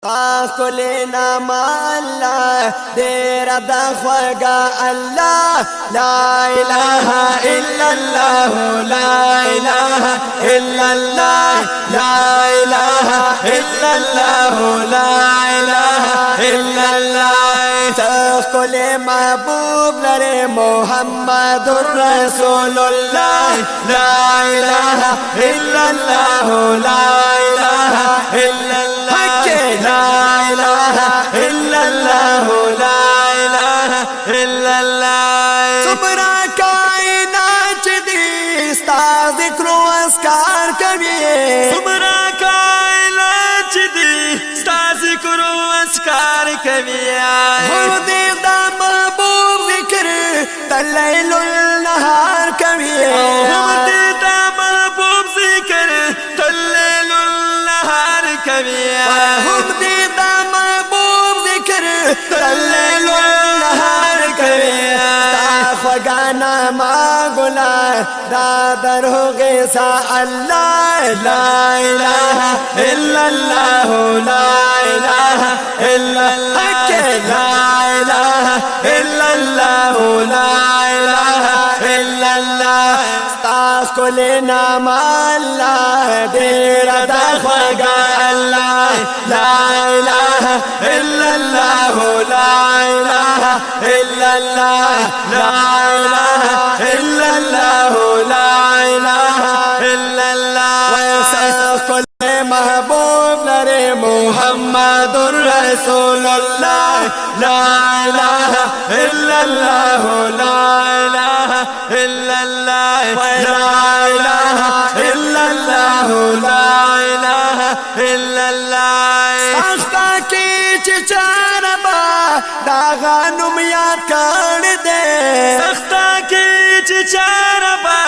كل نما الله دير دخوغا الله لا إله إلا الله لا إله إلا الله لا إله إلا الله لا إله إلا الله كل محبوب لري محمد رسول الله لا إله إلا الله لا إله إلا الله لا إله إلا الله لا إله إلا الله تمرا کائنات دی ستا ذکر و اذکار کبھی تمرا کائنات دی ستا ذکر و اذکار کبھی ہم دے دا محبوب ذکر تلیل النہار کبھی ہم دے دا محبوب ذکر تلیل النہار کبھی ہم دے دا محبوب ذکر تلیل النہار کبھی خواگانا ماغلا دا در ہوگے سا اللہ لا الہ الا اللہ لا الہ الا اللہ لا الہ الا اللہ لا الہ الا اللہ ستا کل نام اللہ دیر دا خواگا اللہ لا الہ الا اللہ لا الہ الا اللہ لا إله إلا الله لا إله إلا الله ويسأل كل محبوب لري محمد رسول الله لا إله إلا الله لا إله إلا الله لا إله إلا الله لا إله إلا الله سختاكي چچاربا داغانم یاد کر دے سختا کی چچاربا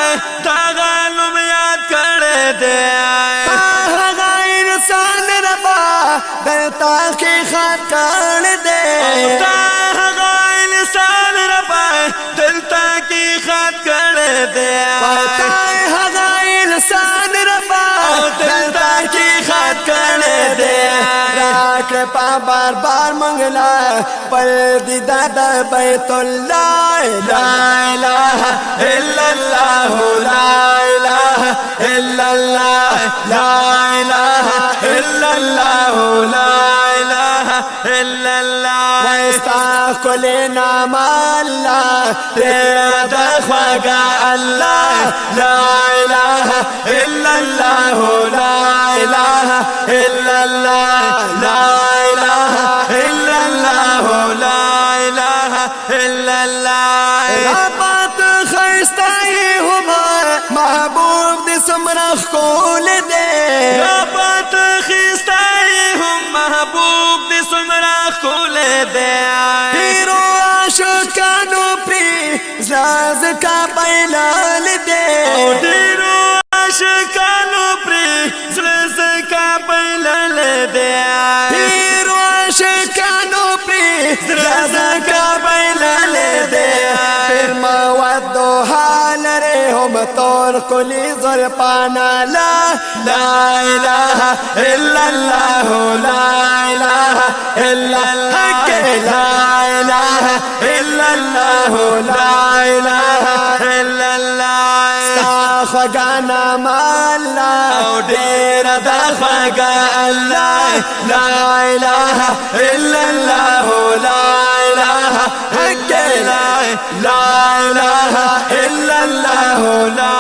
داغانم یاد کر دے آغا انسان ربا دلتا کی خط کر دے آغا انسان ربا دلتا کی خط کر دے آغا انسان ربا دلتا کی خط کر دے راک پا بار بار منگلا پر دیدہ بیت اللہ لا الہ الا اللہ لا الہ الا اللہ لا الہ الا اللہ لا الہ الا اللہ واستا کل نام اللہ تیرا دخواگا اللہ لا الہ الا اللہ لا الہ الا اللہ لا الہ الا اللہ لا الہ الا اللہ بات خیستائی ہوا محبوب دی سمرخ کول دے بات خیستائی ہم محبوب دی سمرخ کول دے پیرو عاشقانو پری زاز کا بیلال دے پیرو عاشقانو پری زاز کا بیلال دے پیرو عاشقانو پری زاز کا بیلال دے پھر مودو حال رے ہم طور کلی ظرپانا لا الہ الا اللہ لا الہ الا اللہ لا الہ الا اللہ لا الہ الا اللہ خواگانا مالا دیر دا خواگا اللہ لا الہ الا اللہ لا الہ الا اللہ لا الہ الا اللہ لا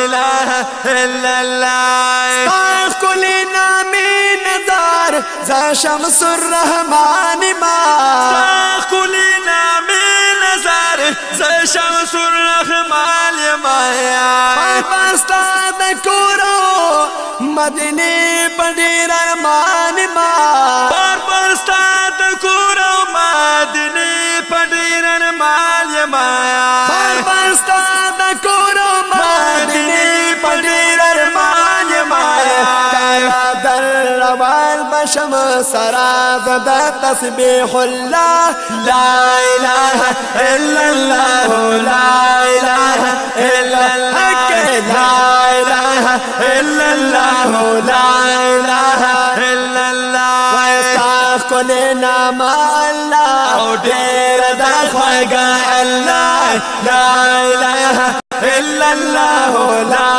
الہ الا اللہ کل نامی نظار ذا شمس الرحمن ما کل نامی نظار ذا شمس الرحمن ما پاستا دکورو مدنی پدیر ارمان ما پاستا دکورو مدنی پدیر ارمان ما پاستا دکورو مدنی پدیر ارمان ما در روان بشم سراز دا تسبیح اللہ لا الہ الا اللہ لا الہ الا اللہ لا الہ الا اللہ لا الہ الا اللہ کلی نام اللہ او ډیر د خوږه الله لا اله الا الله لا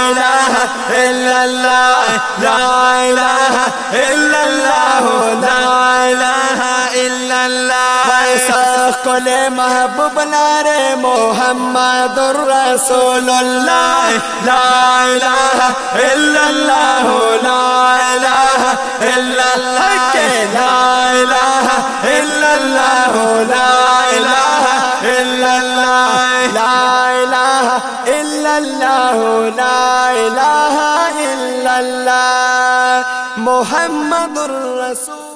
اله الا الله لا اله الا الله لا اله الا الله ویسا کلی محبوب نارے محمد رسول اللہ لا اله الا الله لا اله الا الله لا اله الا الله لا اله الا الله لا الہ الا اللہ لا الہ الا اللہ محمد الرسول